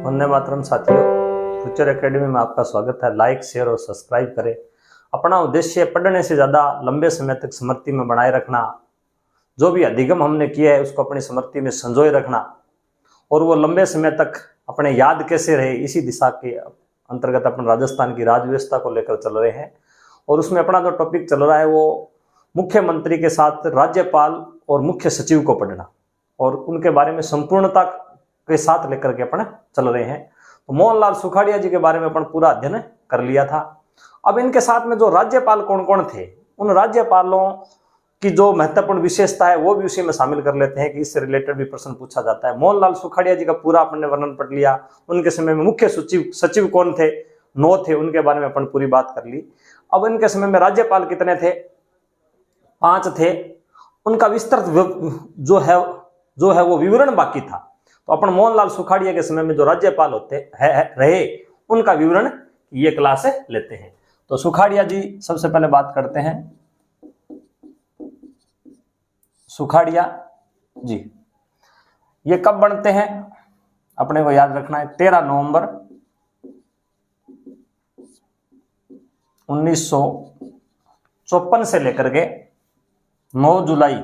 वंदे मातरम साथियों, future academy में आपका स्वागत है। लाइक, शेयर और सब्सक्राइब करें। अपना उद्देश्य पढ़ने से ज़्यादा लंबे समय तक स्मृति में बनाए रखना, जो भी अधिगम हमने किया है उसको अपनी स्मृति में संजोए रखना और वो लंबे समय तक अपने याद कैसे रहे, इसी दिशा के अंतर्गत अपन राजस्थान की राज व्यवस्था को लेकर चल रहे हैं। और उसमें अपना जो टॉपिक चल रहा है वो मुख्यमंत्री के साथ राज्यपाल और मुख्य सचिव को पढ़ना और उनके बारे में संपूर्णता के साथ लेकर के अपन चल रहे हैं। तो मोहनलाल सुखाड़िया जी के बारे में अपन पूरा अध्ययन कर लिया था। अब इनके साथ में जो राज्यपाल कौन कौन थे, उन राज्यपालों की जो महत्वपूर्ण विशेषता है वो भी उसी में शामिल कर लेते हैं कि इससे रिलेटेड भी प्रश्न पूछा जाता है। मोहनलाल सुखाड़िया जी का पूरा अपन ने वर्णन पढ़ लिया। उनके समय में मुख्य सचिव कौन थे, 9 थे, उनके बारे में अपन पूरी बात कर ली। अब इनके समय में राज्यपाल कितने थे, 5 थे। उनका विस्तृत जो है वो विवरण बाकी था। तो अपन मोहनलाल सुखाड़िया के समय में जो राज्यपाल रहे उनका विवरण ये क्लास लेते हैं। तो सुखाड़िया जी सबसे पहले बात करते हैं। सुखाड़िया जी ये कब बनते हैं, अपने को याद रखना है 13 नवंबर 1954 से लेकर के 9 जुलाई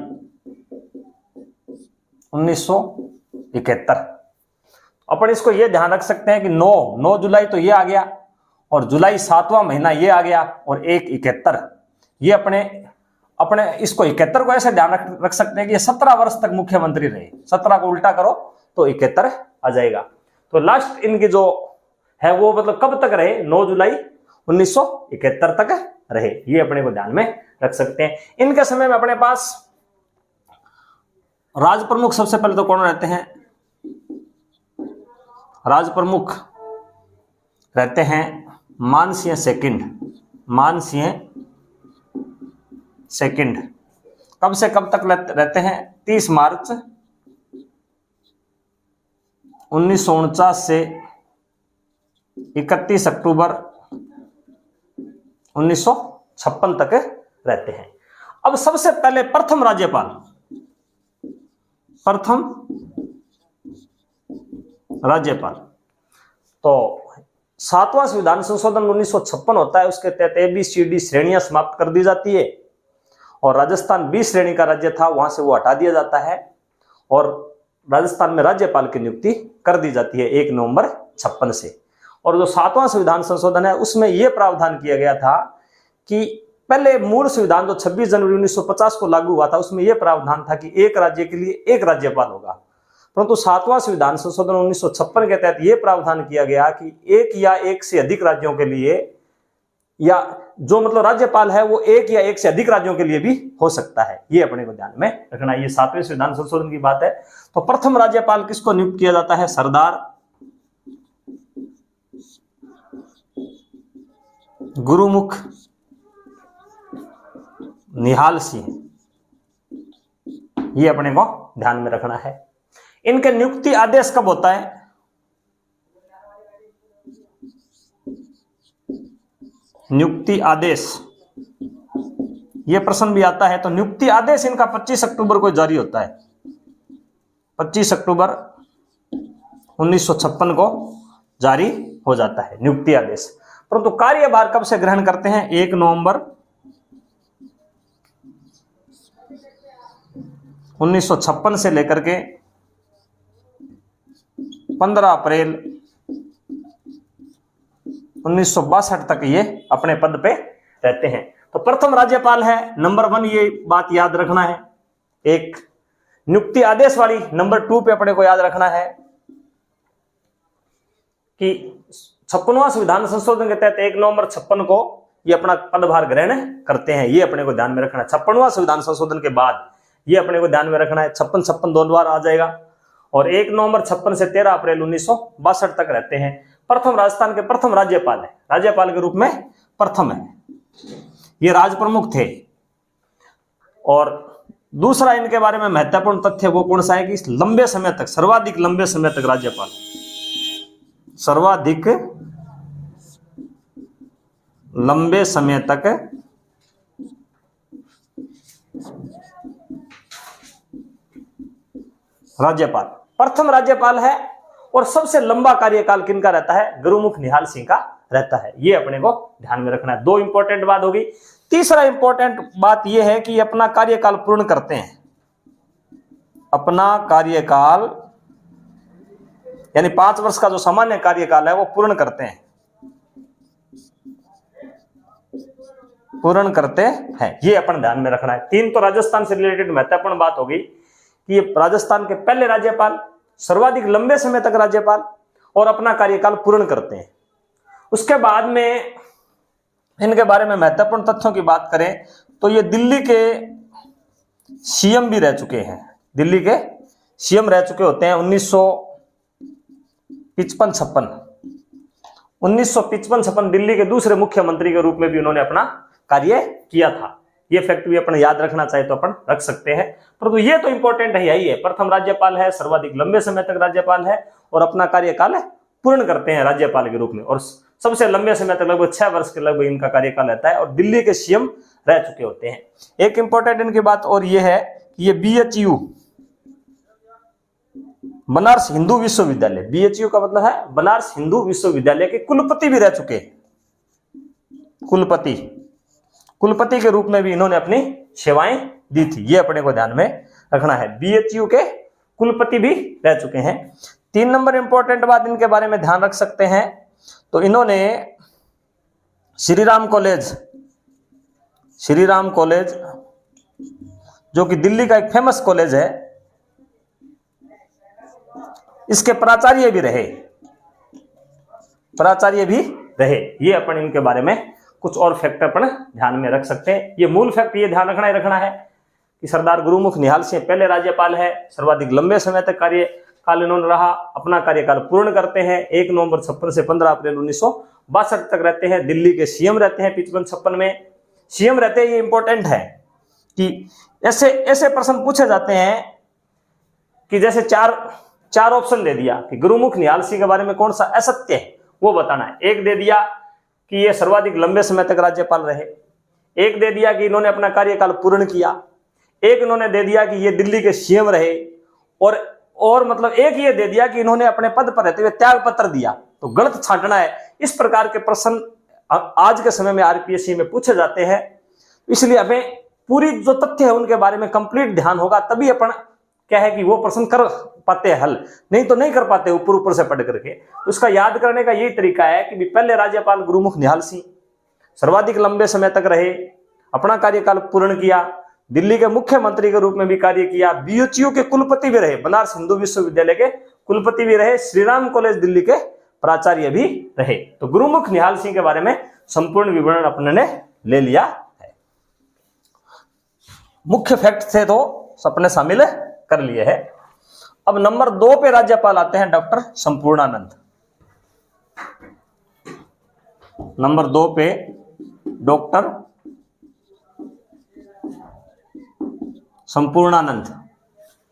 1971। अपन इसको ये ध्यान रख सकते हैं कि 9 जुलाई तो ये आ गया और जुलाई 7वां महीना ये आ गया और 1/71 ये अपने इसको 71 को ऐसे ध्यान रख सकते हैं कि ये 17 वर्ष तक मुख्यमंत्री रहे। 17 को उल्टा करो तो 71 आ जाएगा। तो लास्ट इनकी जो है वो मतलब कब तक रहे, 9 जुलाई 1971 तक रहे। ये अपने को ध्यान में रख सकते हैं। इनके समय में अपने पास राज प्रमुख सबसे पहले तो कौन रहते हैं, राज प्रमुख रहते हैं मानसिंह सेकंड। कब से कब तक रहते हैं, 30 मार्च 1949 से 31 अक्टूबर 1956 तक रहते हैं। अब सबसे पहले प्रथम राज्यपाल तो 7वां संविधान संशोधन 1956 होता है। उसके तहत ABCD श्रेणियां समाप्त कर दी जाती है और राजस्थान 20 श्रेणी का राज्य था, वहां से वो हटा दिया जाता है और राजस्थान में राज्यपाल की नियुक्ति कर दी जाती है 1 नवंबर 56 से। और जो 7वां संविधान संशोधन है उसमें यह प्रावधान किया गया था कि पहले मूल संविधान जो 26 जनवरी 1950 को लागू हुआ था उसमें यह प्रावधान था कि एक राज्य के लिए एक राज्यपाल होगा, परंतु 7वां संविधान संशोधन 1956 के तहत यह प्रावधान किया गया कि एक या एक से अधिक राज्यों के लिए, या जो मतलब राज्यपाल है वो एक या एक से अधिक राज्यों के लिए भी हो सकता है। ये अपने को ध्यान में रखना। ये 7वें संविधान संशोधन की बात है। तो प्रथम राज्यपाल किसको नियुक्त किया जाता है, सरदार गुरुमुख निहाल सिंह। ये अपने को ध्यान में रखना है। इनके नियुक्ति आदेश कब होता है, नियुक्ति आदेश, यह प्रश्न भी आता है। तो नियुक्ति आदेश इनका 25 अक्टूबर को जारी होता है। 25 अक्टूबर 1956 को जारी हो जाता है नियुक्ति आदेश। परंतु कार्यभार कब से ग्रहण करते हैं, 1 नवंबर 1956 से लेकर के 15 अप्रैल 1962 तक ये अपने पद पे रहते हैं। तो प्रथम राज्यपाल है नंबर 1, ये बात याद रखना है। एक नियुक्ति आदेश वाली नंबर 2 पे अपने को याद रखना है कि 56वां संविधान संशोधन के तहत 1 नवंबर 56 को ये अपना पदभार ग्रहण करते हैं। ये अपने को ध्यान में रखना है। 56वां संविधान संशोधन के बाद ये अपने को ध्यान में रखना है। 56 2 बार आ जाएगा और 1 नवंबर 56 से 13 अप्रैल 1962 तक रहते हैं। प्रथम राजस्थान के प्रथम राज्यपाल है, राज्यपाल के रूप में प्रथम है। ये राज प्रमुख थे। और दूसरा इनके बारे में महत्वपूर्ण तथ्य वो कौन सा है कि लंबे समय तक, सर्वाधिक लंबे समय तक राज्यपाल, सर्वाधिक लंबे समय तक राज्यपाल प्रथम राज्यपाल है और सबसे लंबा कार्यकाल किनका रहता है? गुरुमुख निहाल सिंह का रहता है। ये अपने को ध्यान में रखना है। दो इंपॉर्टेंट बात होगी। तीसरा इंपॉर्टेंट बात यह है कि अपना कार्यकाल पूर्ण करते हैं, अपना कार्यकाल यानी 5 वर्ष का जो सामान्य कार्यकाल है वो पूर्ण करते हैं, पूर्ण करते हैं। ये अपन ध्यान में रखना है। 3 तो राजस्थान से रिलेटेड महत्वपूर्ण बात होगी कि ये राजस्थान के पहले राज्यपाल, सर्वाधिक लंबे समय तक राज्यपाल और अपना कार्यकाल पूर्ण करते हैं। उसके बाद में इनके बारे में महत्वपूर्ण तथ्यों की बात करें तो ये दिल्ली के सीएम भी रह चुके हैं, दिल्ली के सीएम रह चुके होते हैं 1955-56 दिल्ली के दूसरे मुख्यमंत्री के रूप में भी उन्होंने अपना कार्य किया था। ये फैक्ट भी अपन याद रखना चाहे तो अपन रख सकते हैं, परंतु ये तो इंपॉर्टेंट है, यही है। प्रथम राज्यपाल है, सर्वाधिक लंबे समय तक राज्यपाल है और अपना कार्यकाल पूर्ण करते हैं राज्यपाल के रूप में, और सबसे लंबे समय तक लगभग 6 वर्ष के लगभग इनका कार्यकाल रहता है और दिल्ली के सीएम रह चुके होते हैं। एक इंपॉर्टेंट इनकी बात और ये है कि ये BHU बनारस हिंदू विश्वविद्यालय, BHU का मतलब है बनारस हिंदू विश्वविद्यालय के कुलपति भी रह चुके हैं। कुलपति के रूप में भी इन्होंने अपनी सेवाएं दी थी। ये अपने को ध्यान में रखना है। BHU के कुलपति भी रह चुके हैं। 3 नंबर इंपॉर्टेंट बात इनके बारे में ध्यान रख सकते हैं तो इन्होंने श्री राम कॉलेज जो कि दिल्ली का एक फेमस कॉलेज है, इसके प्राचार्य भी रहे। ये अपन इनके बारे में कुछ और फैक्टर अपन ध्यान में रख सकते हैं। ये मूल फैक्ट ये ध्यान रखना है कि सरदार गुरुमुख निहाल सिंह पहले राज्यपाल है, सर्वाधिक लंबे समय तक कार्यकाल इन्होंने रहा, अपना कार्यकाल पूर्ण करते हैं। 1 नवंबर 56 से 15 अप्रैल 1962 तक रहते हैं। दिल्ली के सीएम रहते हैं 55-56 में सीएम रहते हैं। ये इंपॉर्टेंट है कि ऐसे प्रश्न पूछे जाते हैं कि जैसे चार ऑप्शन दे दिया कि गुरुमुख निहाल सिंह के बारे में कौन सा असत्य है वो बताना है। एक दे दिया कि ये सर्वाधिक लंबे समय तक राज्यपाल रहे, एक दे दिया कि इन्होंने अपना कार्यकाल पूर्ण किया, एक इन्होंने दे दिया कि ये दिल्ली के सीएम रहे, और मतलब एक ये दे दिया कि इन्होंने अपने पद पर रहते हुए त्याग पत्र दिया। तो गलत छांटना है। इस प्रकार के प्रश्न आज के समय में RPSC में पूछे जाते हैं, इसलिए हमें पूरी जो तथ्य है उनके बारे में कंप्लीट ध्यान होगा, तभी अपन क्या है कि वो प्रश्न कर पाते हैं हल, नहीं तो नहीं कर पाते ऊपर से पढ़ करके। तो उसका याद करने का यही तरीका है कि पहले राज्यपाल गुरुमुख निहाल सिंह सर्वाधिक लंबे समय तक रहे, अपना कार्यकाल पूर्ण किया, दिल्ली के मुख्यमंत्री के रूप में भी कार्य किया, BHU के कुलपति भी रहे, बनारस हिंदू विश्वविद्यालय के कुलपति भी रहे, श्री राम कॉलेज दिल्ली के प्राचार्य भी रहे। तो गुरुमुख निहाल सिंह के बारे में संपूर्ण विवरण अपने ने ले लिया है। मुख्य फैक्ट थे तो अपने शामिल कर लिए हैं। अब नंबर 2 पे राज्यपाल आते हैं डॉक्टर संपूर्णानंद। नंबर 2 पे डॉक्टर संपूर्णानंद,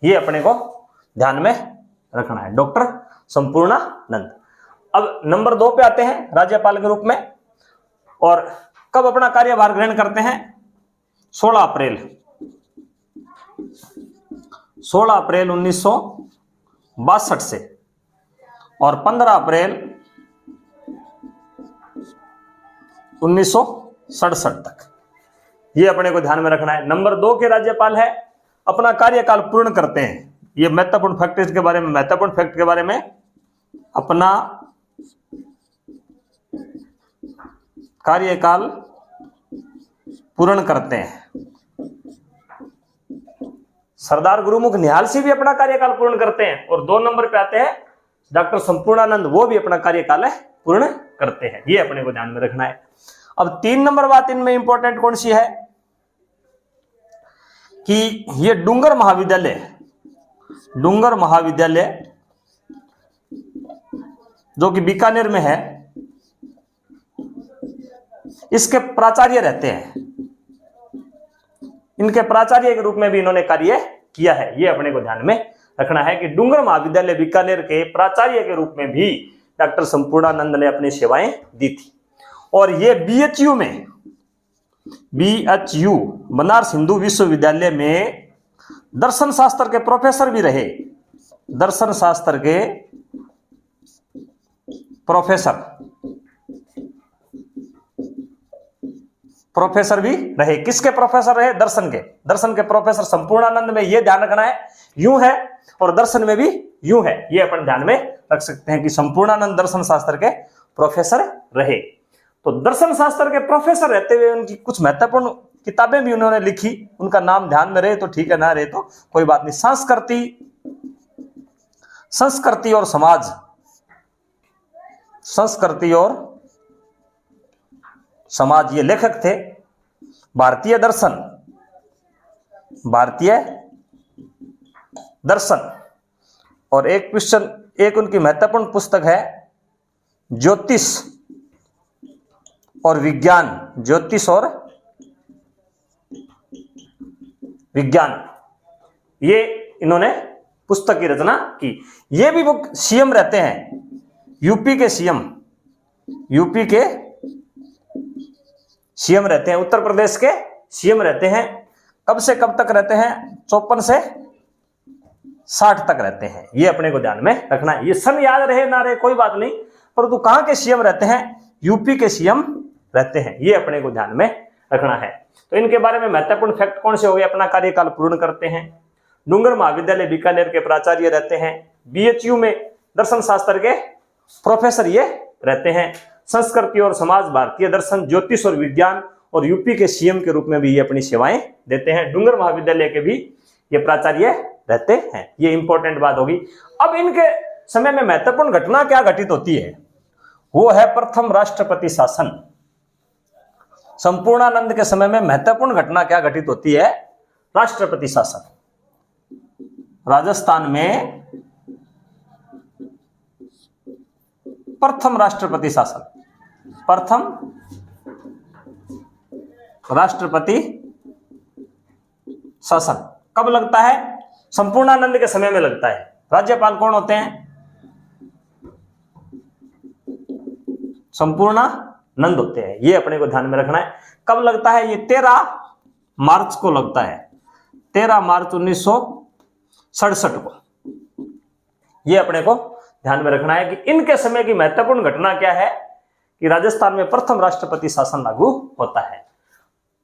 ये अपने को ध्यान में रखना है, डॉक्टर संपूर्णानंद। अब नंबर 2 पे आते हैं राज्यपाल के रूप में, और कब अपना कार्यभार ग्रहण करते हैं? 16 अप्रैल 1962 से और 15 अप्रैल 1967 तक। ये अपने को ध्यान में रखना है। नंबर 2 के राज्यपाल है, अपना कार्यकाल पूर्ण करते हैं। ये महत्वपूर्ण फैक्ट के बारे में अपना कार्यकाल पूर्ण करते हैं। सरदार गुरुमुख निहाल सिंह भी अपना कार्यकाल पूर्ण करते हैं, और 2 नंबर पे आते हैं डॉक्टर संपूर्णानंद, वो भी अपना कार्यकाल पूर्ण करते हैं। ये अपने को ध्यान में रखना है। अब 3 नंबर बात इनमें इंपॉर्टेंट कौन सी है कि ये डूंगर महाविद्यालय जो कि बीकानेर में है, इसके प्राचार्य रहते हैं। इनके प्राचार्य के रूप में भी इन्होंने कार्य किया है। ये अपने को ध्यान में रखना है कि डूंगर महाविद्यालय बीकानेर के प्राचार्य के रूप में भी डॉक्टर संपूर्णानंद ने अपनी सेवाएं दी थी। और ये BHU बनारस हिंदू विश्वविद्यालय में दर्शन शास्त्र के प्रोफेसर भी रहे। दर्शन शास्त्र के प्रोफेसर, प्रोफेसर भी रहे। किसके प्रोफेसर रहे? दर्शन के। दर्शन के प्रोफेसर संपूर्णानंद में यह ध्यान रखना है यूं है, और दर्शन में भी यूं है, ये अपन ध्यान में रख सकते हैं कि संपूर्णानंद दर्शन शास्त्र के प्रोफेसर रहे। तो दर्शन शास्त्र के प्रोफेसर रहते हुए उनकी कुछ महत्वपूर्ण किताबें भी उन्होंने लिखी, उनका नाम ध्यान में रहे तो ठीक है, ना रहे तो कोई बात नहीं। संस्कृति और समाज, संस्कृति और समाज, ये लेखक थे। भारतीय दर्शन, भारतीय दर्शन। और एक क्वेश्चन, एक उनकी महत्वपूर्ण पुस्तक है ज्योतिष और विज्ञान, ज्योतिष और विज्ञान, ये इन्होंने पुस्तक की रचना की। ये भी वो सीएम रहते हैं, यूपी के सीएम, यूपी के सीएम रहते हैं, उत्तर प्रदेश के सीएम रहते हैं। कब से कब तक रहते हैं? 54 से 60 तक रहते हैं। ये अपने को ध्यान में रखना है। ये सन याद रहे ना रहे कोई बात नहीं, परंतु कहां के सीएम रहते हैं? यूपी के सीएम रहते हैं। ये अपने को ध्यान में रखना है। तो इनके बारे में महत्वपूर्ण फैक्ट कौन से हो गए? अपना कार्यकाल पूर्ण करते हैं, डूंगर महाविद्यालय बीकानेर के प्राचार्य रहते हैं, बीएचयू में दर्शन शास्त्र के प्रोफेसर ये रहते हैं, संस्कृति और समाज, भारतीय दर्शन, ज्योतिष और विज्ञान, और यूपी के सीएम के रूप में भी ये अपनी सेवाएं देते हैं। डूंगर महाविद्यालय के भी ये प्राचार्य रहते हैं। ये इंपॉर्टेंट बात होगी। अब इनके समय में महत्वपूर्ण घटना क्या घटित होती है? वो है प्रथम राष्ट्रपति शासन। संपूर्णानंद के समय में महत्वपूर्ण घटना क्या घटित होती है? राष्ट्रपति शासन। राजस्थान में प्रथम राष्ट्रपति शासन, प्रथम राष्ट्रपति शासन कब लगता है? संपूर्णानंद के समय में लगता है। राज्यपाल कौन होते हैं? संपूर्णानंद होते हैं। ये अपने को ध्यान में रखना है। कब लगता है? ये 13 मार्च को लगता है, 13 मार्च 1967 को। ये अपने को ध्यान में रखना है कि इनके समय की महत्वपूर्ण घटना क्या है कि राजस्थान में प्रथम राष्ट्रपति शासन लागू होता है।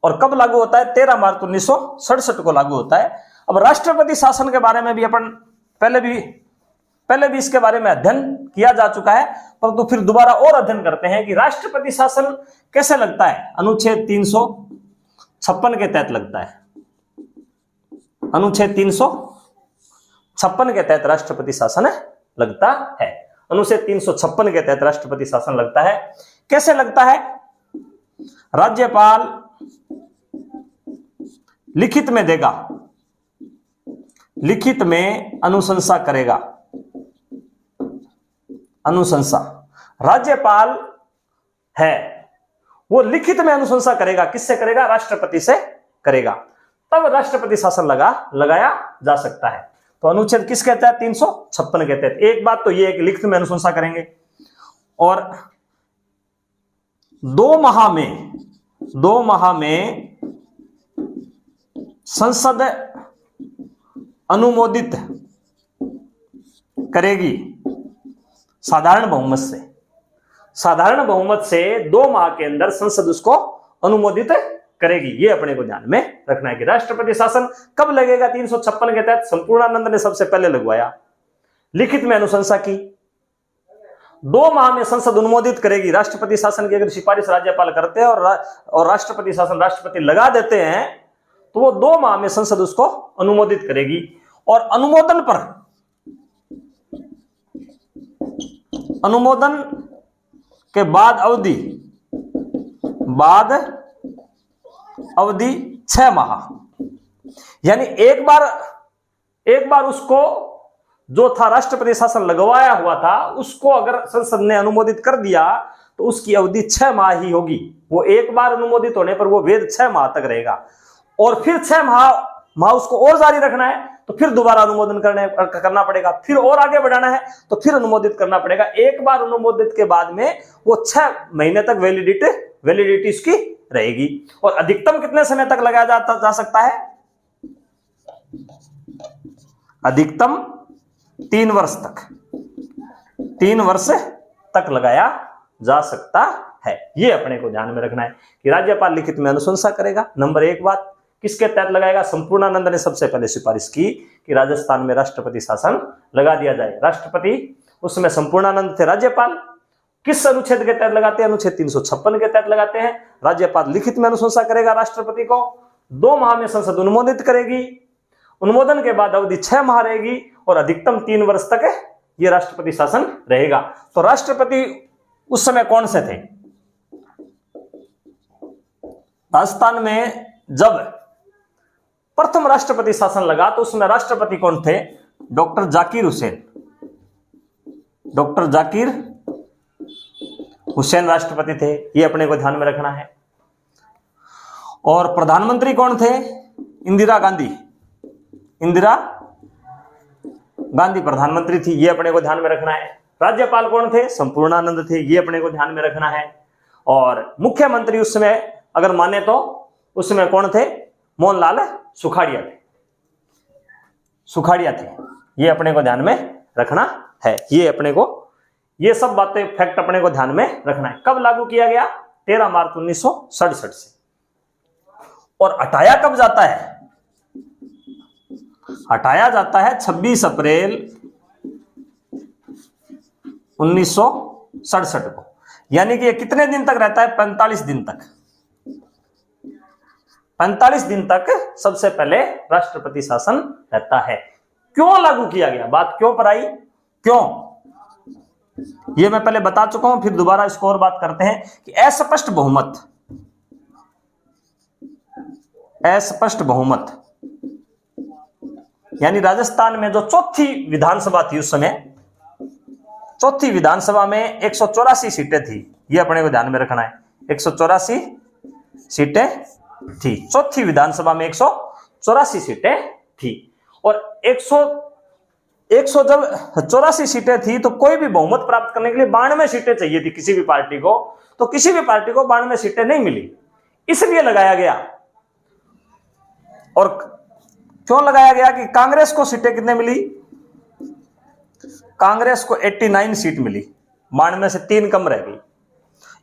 और कब लागू होता है? 13 मार्च 1967 को लागू होता है। अब राष्ट्रपति शासन के बारे में भी अपन पहले भी इसके बारे में अध्ययन किया जा चुका है, परंतु फिर दोबारा और अध्ययन करते हैं कि राष्ट्रपति शासन कैसे लगता है। अनुच्छेद 356 के तहत लगता है। अनुच्छेद 356 के तहत राष्ट्रपति शासन लगता है। अनुच्छेद 356 के तहत राष्ट्रपति शासन लगता है। कैसे लगता है? राज्यपाल लिखित में देगा, लिखित में अनुशंसा करेगा। अनुशंसा, राज्यपाल है वो लिखित में अनुशंसा करेगा। किससे करेगा? राष्ट्रपति से करेगा। तब राष्ट्रपति शासन लगाया जा सकता है। तो अनुच्छेद किस कहता है? 356 के तहत। एक बात तो ये है कि लिखित में अनुशंसा करेंगे, और 2 माह में संसद अनुमोदित करेगी साधारण बहुमत से। साधारण बहुमत से 2 माह के अंदर संसद उसको अनुमोदित करेगी। ये अपने को ध्यान में रखना है कि राष्ट्रपति शासन कब लगेगा? 356 के तहत। संपूर्णानंद ने सबसे पहले लगवाया, लिखित में अनुशंसा की, 2 माह में संसद अनुमोदित करेगी। राष्ट्रपति शासन की अगर सिफारिश राज्यपाल करते हैं और राष्ट्रपति शासन राष्ट्रपति लगा देते हैं तो वो 2 माह में संसद उसको अनुमोदित करेगी। और अनुमोदन के बाद अवधि 6 माह, यानी एक बार उसको जो था राष्ट्रपति शासन लगवाया हुआ था उसको अगर संसद ने अनुमोदित कर दिया तो उसकी अवधि 6 माह ही होगी। वो एक बार अनुमोदित होने पर वो वेद 6 माह तक रहेगा, और फिर 6 माह उसको और जारी रखना है तो फिर दोबारा अनुमोदन करना पड़ेगा, फिर और आगे बढ़ाना है तो फिर अनुमोदित करना पड़ेगा। एक बार अनुमोदित के बाद में वो 6 महीने तक वैलिडिटी उसकी रहेगी। और अधिकतम कितने समय तक लगाया जा सकता है? अधिकतम 3 वर्ष तक। 3 वर्ष तक लगाया जा सकता है। ये अपने को ध्यान में रखना है कि राज्यपाल लिखित में अनुशंसा करेगा। नंबर 1 बात किसके तहत लगाएगा? संपूर्णानंद ने सबसे पहले सिफारिश की कि राजस्थान में राष्ट्रपति शासन लगा दिया जाए। राष्ट्रपति उसमें संपूर्णानंद थे, राज्यपाल किस अनुच्छेद के तहत लगाते हैं? अनुच्छेद 356 के तहत लगाते हैं। राज्यपाल लिखित में अनुशंसा करेगा राष्ट्रपति को, 2 माह में संसद अनुमोदित करेगी, अनुमोदन के बाद अवधि 6 माह रहेगी और अधिकतम 3 वर्ष तक यह राष्ट्रपति शासन रहेगा। तो राष्ट्रपति उस समय कौन से थे? राजस्थान में जब प्रथम राष्ट्रपति शासन लगा तो उसमें राष्ट्रपति कौन थे? डॉक्टर जाकिर हुसैन। डॉक्टर जाकिर हुसैन राष्ट्रपति थे। ये अपने को ध्यान में रखना है। और प्रधानमंत्री कौन थे? इंदिरा गांधी। इंदिरा गांधी प्रधानमंत्री थी। ये अपने को ध्यान में रखना है। राज्यपाल कौन थे? संपूर्णानंद थे। ये अपने को ध्यान में रखना है। और मुख्यमंत्री उस समय अगर माने तो उसमें कौन थे? मोहनलाल सुखाड़िया थे। सुखाड़िया थे। ये अपने को ध्यान में रखना है। ये अपने को ये सब बातें फैक्ट अपने को ध्यान में रखना है। कब लागू किया गया? 13 मार्च 1967 से। और हटाया कब जाता है? हटाया जाता है 26 अप्रैल 1967 को। यानी कि ये कितने दिन तक रहता है? 45 दिन तक। 45 दिन तक सबसे पहले राष्ट्रपति शासन रहता है। क्यों लागू किया गया? बात क्यों पर आई? क्यों? ये मैं पहले बता चुका हूं, फिर दोबारा इसको और बात करते हैं कि अस्पष्ट बहुमत, अस्पष्ट बहुमत यानी राजस्थान में जो चौथी विधानसभा थी उस समय, चौथी विधानसभा में 184 सीटें थी। ये अपने को ध्यान में रखना है। 184 सीटें थी। चौथी विधानसभा में 184 सीटें थी। और 100 जब 84 सीटें थी तो कोई भी बहुमत प्राप्त करने के लिए 92 सीटें चाहिए थी किसी भी पार्टी को। तो किसी भी पार्टी को 92 सीटें नहीं मिली, इसलिए लगाया गया। और क्यों लगाया गया कि कांग्रेस को सीटें कितने मिली? कांग्रेस को 89 सीट मिली, 92 से 3 कम रह गई।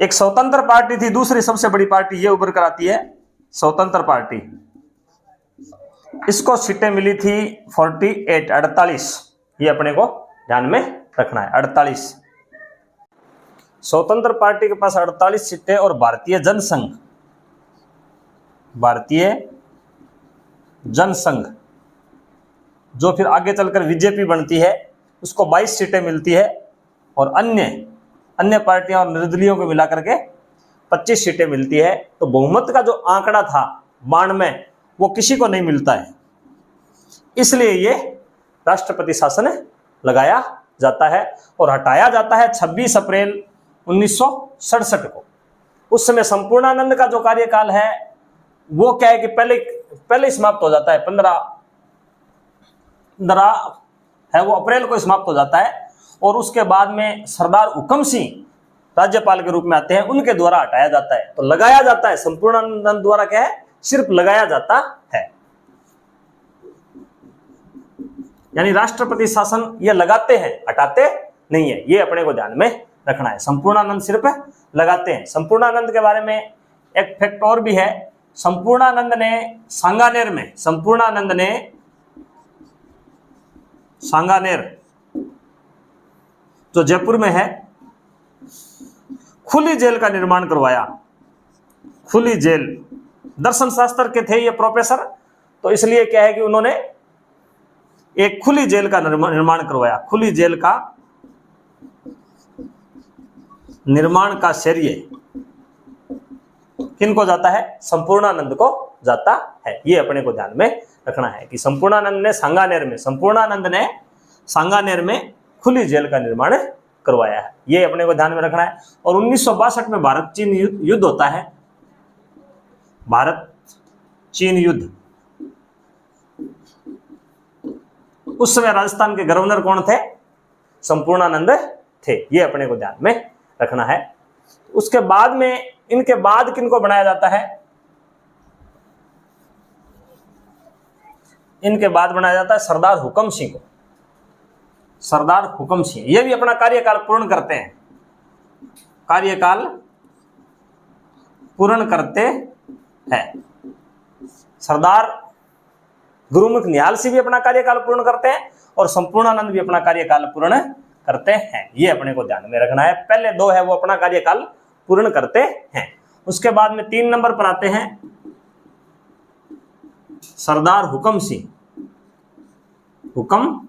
एक स्वतंत्र पार्टी थी, दूसरी सबसे बड़ी पार्टी ये उभर कर आती है स्वतंत्र पार्टी। इसको सीटें मिली थी 48। ये अपने को ध्यान में रखना है। 48 स्वतंत्र पार्टी के पास 48 सीटें और भारतीय जनसंघ, भारतीय जनसंघ जो फिर आगे चलकर बीजेपी बनती है उसको 22 सीटें मिलती है। और अन्य पार्टियां और निर्दलीयों को मिलाकर के 25 सीटें मिलती है। तो बहुमत का जो आंकड़ा था 92 वो किसी को नहीं मिलता है, इसलिए ये राष्ट्रपति शासन लगाया जाता है। और हटाया जाता है 26 अप्रैल 1967 को। उस समय संपूर्णानंद का जो कार्यकाल है वो क्या है कि पहले समाप्त हो जाता है। 15 है वो अप्रैल को समाप्त हो जाता है। और उसके बाद में सरदार हुकम सिंह राज्यपाल के रूप में आते हैं, उनके द्वारा हटाया जाता है। तो लगाया जाता है संपूर्णानंद द्वारा, क्या है? सिर्फ लगाया जाता है। यानी राष्ट्रपति शासन ये लगाते हैं, हटाते नहीं है। ये अपने को ध्यान में रखना है। संपूर्णानंद सिर्फ लगाते हैं। संपूर्णानंद के बारे में एक फैक्ट और भी है। संपूर्णानंद ने सांगानेर जो जयपुर में है, खुली जेल का निर्माण करवाया। खुली जेल, दर्शन शास्त्र के थे ये प्रोफेसर, तो इसलिए क्या है कि उन्होंने एक खुली जेल का निर्माण करवाया। खुली जेल का निर्माण का श्रेय किनको जाता है? संपूर्णानंद को जाता है। ये अपने को ध्यान में रखना है कि संपूर्णानंद ने सांगानेर में खुली जेल का निर्माण करवाया है। ये अपने को ध्यान में रखना है। और 1962 में भारत चीन युद्ध होता है। भारत चीन युद्ध, उस समय राजस्थान के गवर्नर कौन थे? संपूर्णानंद थे। ये अपने को ध्यान में रखना है। उसके बाद में इनके बाद किनको बनाया जाता है? इनके बाद बनाया जाता है सरदार हुकम सिंह को। सरदार हुकम सिंह ये भी अपना कार्यकाल पूर्ण करते हैं। कार्यकाल पूर्ण करते हैं। सरदार गुरुमुख निहाल सिंह भी अपना कार्यकाल पूर्ण करते हैं और संपूर्णानंद भी अपना कार्यकाल पूर्ण करते हैं। ये अपने को ध्यान में रखना है। पहले दो है वो अपना कार्यकाल पूर्ण करते हैं। उसके बाद में 3 नंबर पर आते हैं सरदार हुकम सिंह। हुकम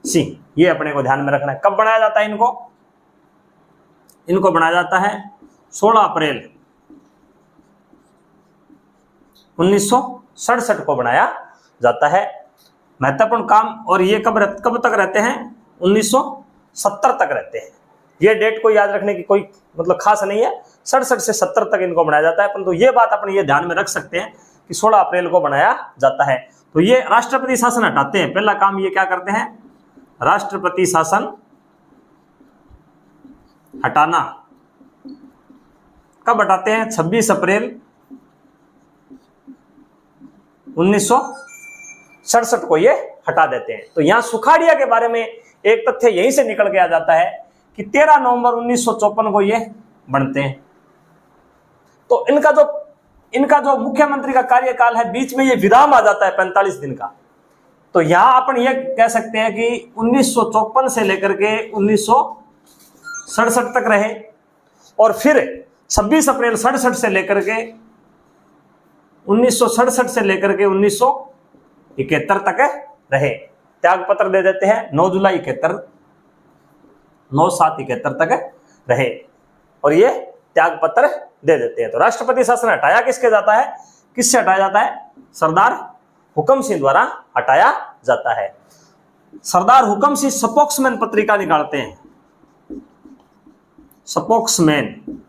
सिंह ये अपने को ध्यान में रखना है। कब बनाया जाता है इनको? इनको बनाया जाता है 16 अप्रैल 1967 को बनाया जाता है। महत्वपूर्ण काम, और ये कब तक रहते हैं? 1970 तक रहते हैं। ये डेट को याद रखने की कोई मतलब खास नहीं है, 67 से 70 तक इनको बनाया जाता है। परंतु ये बात अपने ये ध्यान में रख सकते हैं कि 16 अप्रैल को बनाया जाता है। तो ये राष्ट्रपति शासन हटाते हैं। पहला काम ये क्या करते हैं? राष्ट्रपति शासन हटाना। कब हटाते हैं? 26 अप्रैल 1967 को ये हटा देते हैं। तो यहां सुखाड़िया के बारे में एक तथ्य यहीं से निकल के आ जाता है कि 13 नवंबर 1954 को ये बनते हैं। तो इनका जो मुख्यमंत्री का कार्यकाल है, बीच में ये विराम आ जाता है 45 दिन का। तो यहां अपन ये कह सकते हैं कि 1954 से लेकर के 1967 तक रहे, और फिर 26 अप्रैल 67 से लेकर के 1967 से लेकर के 1971 तक रहे। त्याग पत्र दे देते हैं 9 जुलाई 71, 9/7/71 तक रहे, और ये त्याग पत्र दे देते हैं। तो राष्ट्रपति शासन हटाया किसके जाता है? किससे हटाया जाता है? सरदार हुकम सिंह द्वारा हटाया जाता है। सरदार हुकम सिंह स्पोक्समैन पत्रिका निकालते हैं। स्पोक्समैन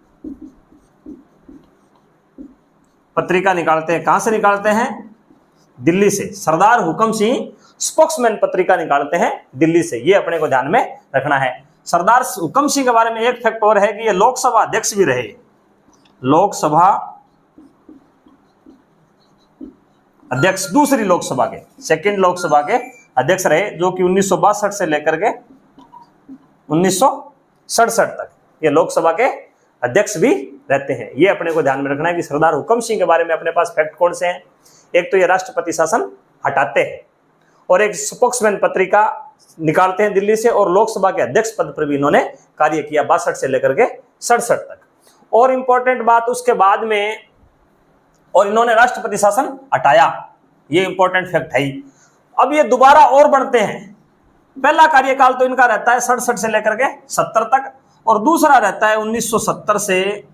पत्रिका निकालते हैं। कहां से निकालते हैं? दिल्ली से। सरदार हुकम सिंह स्पोक्समैन पत्रिका निकालते हैं दिल्ली से। ये अपने को ध्यान में रखना है। सरदार हुकम सिंह के बारे में एक फैक्ट और है कि ये लोकसभा अध्यक्ष भी रहे। लोकसभा अध्यक्ष, दूसरी लोकसभा के, सेकंड लोकसभा के अध्यक्ष रहे, जो कि 1962 से लेकर के 1967 तक ये लोकसभा के अध्यक्ष भी रहते हैं। ये अपने को ध्यान में रखना है कि सरदार हुकम सिंह के बारे में अपने पास फैक्ट कौन से हैं? एक तो ये राष्ट्रपति शासन हटाते हैं, और एक स्पोक्समैन पत्रिका निकालते हैं दिल्ली से, और लोकसभा के अध्यक्ष पद पर भी इन्होंने कार्य किया 62 से लेकर के 67 तक। और इंपॉर्टेंट बात उसके बाद में, और इन्होंने राष्ट्रपति शासन हटाया, ये इंपॉर्टेंट फैक्ट है। अब ये दोबारा और बढ़ते हैं। पहला कार्यकाल तो इनका रहता है 67 से लेकर के 70 तक, और दूसरा रहता है 1970 से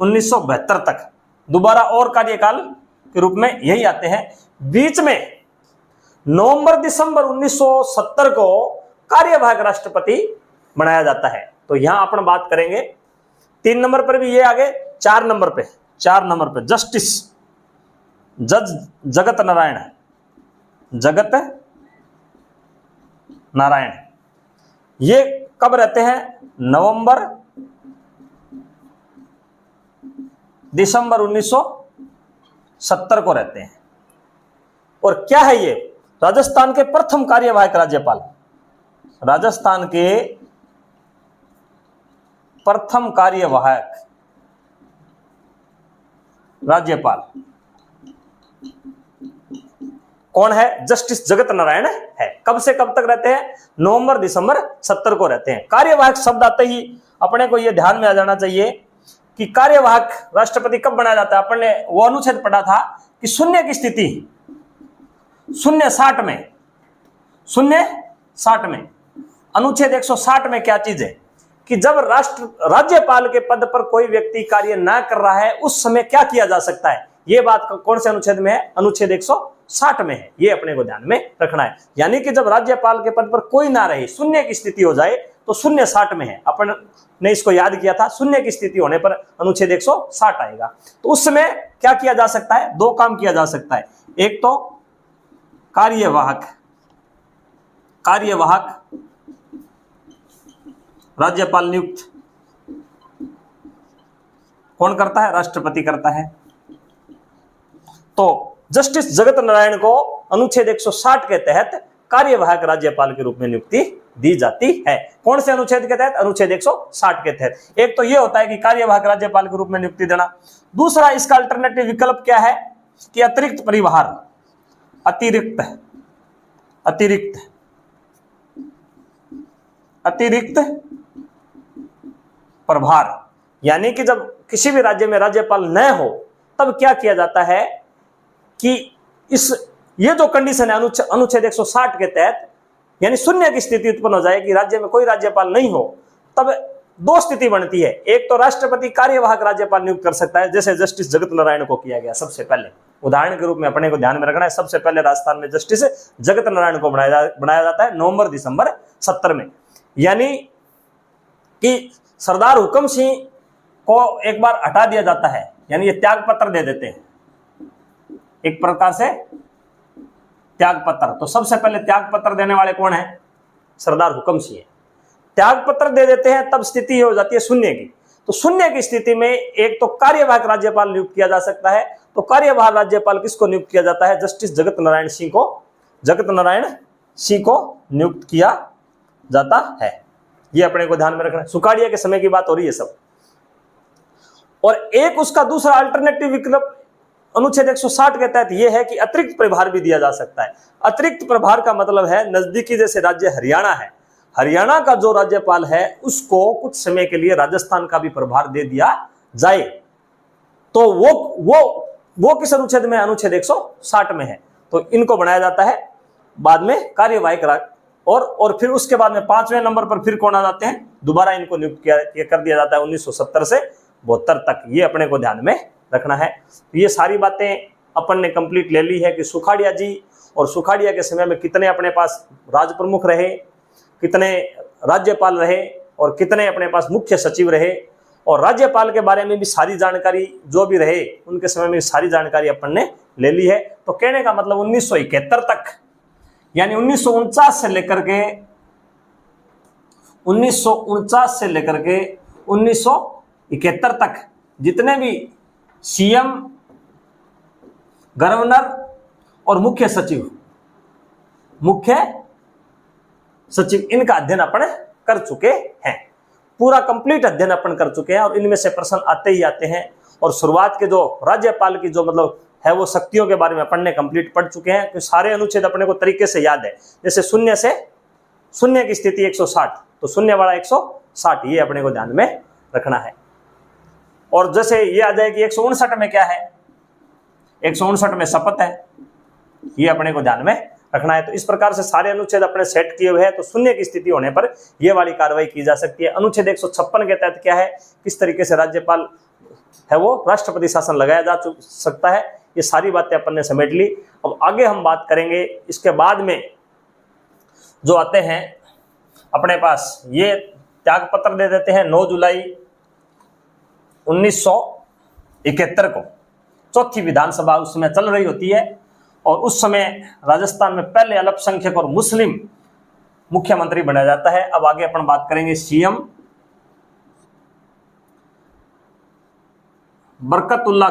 1972 तक। दोबारा और कार्यकाल के रूप में यही आते हैं। बीच में नवंबर-दिसंबर 1970 को कार्यवाहक राष्ट्रपति बनाया जाता है। तो यहां अपन बात करेंगे 3 नंबर पर भी ये आगे, 4 नंबर पे जस्टिस जज जगत नारायण। ये कब रहते हैं? नवंबर-दिसंबर 1970 को रहते हैं। और क्या है ये? राजस्थान के प्रथम कार्यवाहक राज्यपाल। राजस्थान के प्रथम कार्यवाहक राज्यपाल कौन है? जस्टिस जगत नारायण है। कब से कब तक रहते हैं? नवंबर-दिसंबर 70 को रहते हैं। कार्यवाहक शब्द आते ही अपने को यह ध्यान में आ जाना चाहिए कि कार्यवाहक राष्ट्रपति कब बनाया जाता है। अपन ने वो अनुच्छेद पढ़ा था कि शून्य की स्थिति 060 में अनुच्छेद 160 में क्या चीज है कि जब राज्यपाल के पद पर कोई व्यक्ति कार्य ना कर रहा है उस समय क्या किया जा सकता है। ये बात कौन से अनुच्छेद में है? अनुच्छेद 160 में है। ये अपने को ध्यान में रखना है। यानी कि जब राज्यपाल के पद पर कोई ना रहे, शून्य की स्थिति हो जाए, तो 060 में है। अपन ने इसको याद किया था, शून्य की स्थिति होने पर अनुच्छेद 160 आएगा। तो उस समय क्या किया जा सकता है? 2 काम किया जा सकता है। एक तो कार्यवाहक राज्यपाल नियुक्त कौन करता है? राष्ट्रपति करता है। तो जस्टिस जगत नारायण को अनुच्छेद 160 के तहत कार्यवाहक राज्यपाल के रूप में नियुक्ति दी जाती है। कौन से अनुच्छेद के तहत? अनुच्छेद 160 के तहत। एक तो ये होता है कि कार्यवाहक राज्यपाल के रूप में नियुक्ति देना। दूसरा इसका अल्टरनेटिव विकल्प क्या है कि अतिरिक्त परिभार, अतिरिक्त प्रभार, यानी कि जब किसी भी राज्य में राज्यपाल न हो तब क्या किया जाता है कि ये जो कंडीशन है अनुच्छेद 160 के तहत, यानी शून्य की स्थिति उत्पन्न हो जाए कि राज्य में कोई राज्यपाल नहीं हो, तब दो स्थिति बनती है। एक तो राष्ट्रपति कार्यवाहक राज्यपाल नियुक्त कर सकता है, जैसे जस्टिस जगत नारायण को किया गया सबसे पहले। उदाहरण के रूप में अपने को ध्यान में रखना है, सबसे पहले राजस्थान में जस्टिस जगत नारायण को बनाया जाता है नवंबर-दिसंबर 70 में। यानी कि सरदार हुकम सिंह को एक बार हटा दिया जाता है, यानी ये त्याग पत्र दे देते हैं, एक प्रकार से त्याग पत्र। तो सबसे पहले त्याग पत्र देने वाले कौन है? सरदार हुकम सिंह है। त्याग पत्र दे देते हैं, तब स्थिति हो जाती है शून्य की। तो शून्य की स्थिति में एक तो कार्यवाहक राज्यपाल नियुक्त किया जा सकता है। तो कार्यवाहक राज्यपाल किसको नियुक्त किया जाता है? जस्टिस जगत नारायण सिंह को नियुक्त किया जाता है। ये अपने को ध्यान में रखना है। सुखाड़िया के समय की बात हो रही है सब। और एक उसका दूसरा अल्टरनेटिव विकल्प अनुच्छेद 160 के तहत यह है कि अतिरिक्त प्रभार भी दिया जा सकता है। अतिरिक्त प्रभार का मतलब है नजदीकी जैसे राज्य हरियाणा है, हरियाणा का जो राज्यपाल है उसको कुछ समय के लिए राजस्थान का भी प्रभार दे दिया जाए। तो वो किस अनुच्छेद में? अनुच्छेद 160 में है। तो इनको बनाया जाता है बाद में कार्यवाहक, और फिर उसके बाद में 5वें नंबर पर फिर कौन आ जाते हैं? दोबारा इनको नियुक्त कर दिया जाता है 1970 से 72 तक। ये अपने को ध्यान में रखना है। ये सारी बातें अपन ने कंप्लीट ले ली है कि सुखाड़िया जी और सुखाड़िया के समय में कितने अपने पास राज प्रमुख रहे, कितने राज्यपाल रहे और कितने अपने पास मुख्य सचिव रहे, और राज्यपाल के बारे में भी सारी जानकारी जो भी रहे उनके समय में सारी जानकारी अपन ने ले ली है। तो कहने का मतलब 1971 तक, यानी 1949 से लेकर के 1971 तक जितने भी सीएम, गवर्नर और मुख्य सचिव इनका अध्ययन अपन कर चुके हैं। पूरा कंप्लीट अध्ययन अपन कर चुके हैं और इनमें से प्रश्न आते ही आते हैं। और शुरुआत के जो राज्यपाल की जो मतलब है वो शक्तियों के बारे में अपन ने कंप्लीट पढ़ चुके हैं। तो सारे अनुच्छेद अपने को तरीके से याद है। जैसे शून्य की स्थिति 160, तो शून्य वाला 160, ये अपने को ध्यान में रखना है। और जैसे ये आ जाए कि 159 में क्या है? 159 में शपथ है, ये अपने को ध्यान में रखना है। तो इस प्रकार से सारे अनुच्छेद अपने सेट किए हुए हैं। तो शून्य की स्थिति होने पर यह वाली कार्रवाई की जा सकती है। अनुच्छेद 156 के तहत क्या है, किस तरीके से राज्यपाल है वो राष्ट्रपति शासन लगाया जा सकता है, ये सारी बातें अपन ने समेट ली। अब आगे हम बात करेंगे इसके बाद में जो आते हैं अपने पास, ये त्याग पत्र दे देते हैं 9 जुलाई 1971 को। चौथी विधानसभा उस समय चल रही होती है और उस समय राजस्थान में पहले अल्पसंख्यक और मुस्लिम मुख्यमंत्री बनाया जाता है। अब आगे अपन बात करेंगे सीएम बरकतुल्ला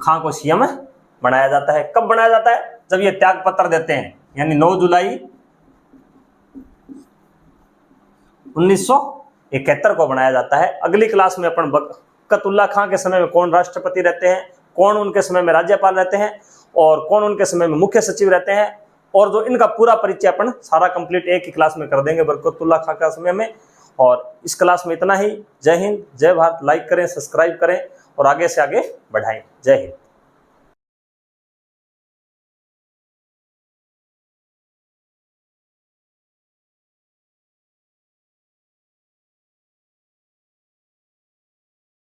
खां को सीएम बनाया जाता है। कब बनाया जाता है? जब ये त्याग पत्र देते हैं, यानी 9 जुलाई 1971 को बनाया जाता है। अगली क्लास में अपन बरकतुल्ला खां के समय में कौन राष्ट्रपति रहते हैं, कौन उनके समय में राज्यपाल रहते हैं और कौन उनके समय में मुख्य सचिव रहते हैं, और जो इनका पूरा परिचय अपन सारा कंप्लीट एक ही क्लास में कर देंगे बरकतुल्ला खां का समय में। और इस क्लास में इतना ही। जय हिंद, जय भारत। लाइक करें, सब्सक्राइब करें और आगे से आगे बढ़ाएं। जय हिंद।